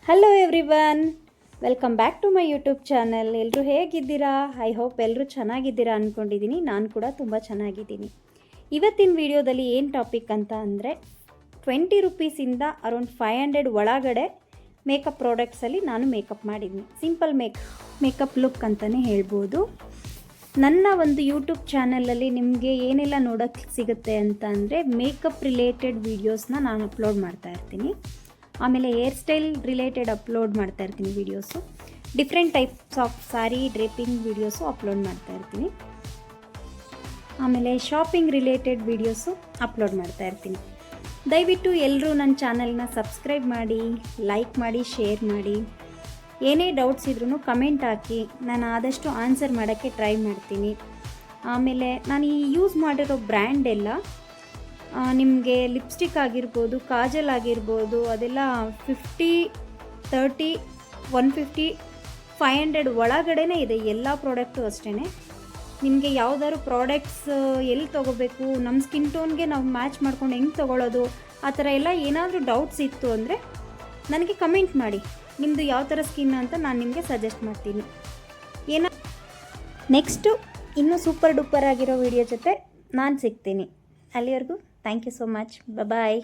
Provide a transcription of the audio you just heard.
Hello everyone, welcome back to my YouTube channel. ಎಲ್ಲರೂ ಹೇಗಿದ್ದೀರಾ? I hope ಎಲ್ಲರೂ ಚೆನ್ನಾಗಿದ್ದೀರಾ ಅಂದ್ಕೊಂಡಿದ್ದೀನಿ. ನಾನು ಕೂಡ ತುಂಬ ಚೆನ್ನಾಗಿದ್ದೀನಿ. ಇವತ್ತಿನ ವಿಡಿಯೋದಲ್ಲಿ ಏನು ಟಾಪಿಕ್ ಅಂತ ಅಂದರೆ 20 ರುಪೀಸಿಂದ ಅರೌಂಡ್ 500 ಒಳಗಡೆ ಮೇಕಪ್ ಪ್ರಾಡಕ್ಟ್ಸಲ್ಲಿ ನಾನು ಮೇಕಪ್ ಮಾಡಿದ್ದೀನಿ. ಸಿಂಪಲ್ ಮೇಕಪ್ ಲುಕ್ ಅಂತಲೇ ಹೇಳ್ಬೋದು. ನನ್ನ ಒಂದು ಯೂಟ್ಯೂಬ್ ಚಾನಲಲ್ಲಿ ನಿಮಗೆ ಏನೆಲ್ಲ ನೋಡೋಕ್ಕೆ ಸಿಗುತ್ತೆ ಅಂತ ಅಂದರೆ ಮೇಕಪ್ ರಿಲೇಟೆಡ್ ವೀಡಿಯೋಸ್ನ ನಾನು ಅಪ್ಲೋಡ್ ಮಾಡ್ತಾ ಇರ್ತೀನಿ. ಆಮೇಲೆ ಹೇರ್ ಸ್ಟೈಲ್ ರಿಲೇಟೆಡ್ ಅಪ್ಲೋಡ್ ಮಾಡ್ತಾ ಇರ್ತೀನಿ videos. Different types of sari draping videos upload ಮಾಡ್ತಾ ಇರ್ತೀನಿ. ಆಮೇಲೆ ಶಾಪಿಂಗ್ ರಿಲೇಟೆಡ್ ವೀಡಿಯೋಸು ಅಪ್ಲೋಡ್ ಮಾಡ್ತಾ ಇರ್ತೀನಿ. ದಯವಿಟ್ಟು ಎಲ್ಲರೂ ನನ್ನ ಚಾನಲ್ನ ಸಬ್ಸ್ಕ್ರೈಬ್ ಮಾಡಿ, ಲೈಕ್ ಮಾಡಿ, ಶೇರ್ ಮಾಡಿ. ಏನೇ ಡೌಟ್ಸ್ ಇದ್ರೂ ಕಮೆಂಟ್ ಹಾಕಿ, ನಾನು ಆದಷ್ಟು ಆನ್ಸರ್ ಮಾಡೋಕ್ಕೆ ಟ್ರೈ ಮಾಡ್ತೀನಿ. ಆಮೇಲೆ ನಾನು ಈ ಯೂಸ್ ಮಾಡಿರೋ ಬ್ರ್ಯಾಂಡ್ ಎಲ್ಲ ನಿಮಗೆ ಲಿಪ್ಸ್ಟಿಕ್ ಆಗಿರ್ಬೋದು, ಕಾಜಲ್ ಆಗಿರ್ಬೋದು, ಅದೆಲ್ಲ 50, 30, 150, 500 ಒಳಗಡೆ ಇದೆ. ಎಲ್ಲ ಪ್ರಾಡಕ್ಟು ಅಷ್ಟೇ. ನಿಮಗೆ ಯಾವುದಾದ್ರು ಪ್ರಾಡಕ್ಟ್ಸ್ ಎಲ್ಲಿ ತೊಗೋಬೇಕು, ನಮ್ಮ ಸ್ಕಿನ್ ಟೋನ್ಗೆ ನಾವು ಮ್ಯಾಚ್ ಮಾಡ್ಕೊಂಡು ಹೆಂಗೆ ತೊಗೊಳ್ಳೋದು, ಆ ಥರ ಎಲ್ಲ ಏನಾದರೂ ಡೌಟ್ಸ್ ಇತ್ತು ಅಂದರೆ ನನಗೆ ಕಮೆಂಟ್ ಮಾಡಿ. ನಿಮ್ಮದು ಯಾವ ಥರ ಸ್ಕಿನ್ ಅಂತ ನಾನು ನಿಮಗೆ ಸಜೆಸ್ಟ್ ಮಾಡ್ತೀನಿ. ನೆಕ್ಸ್ಟು ಇನ್ನೂ ಸೂಪರ್ ಡೂಪರ್ ಆಗಿರೋ ವಿಡಿಯೋ ಜೊತೆ ನಾನು ಸಿಗ್ತೀನಿ. ಅಲ್ಲಿವರೆಗೂ thank you so much. Bye.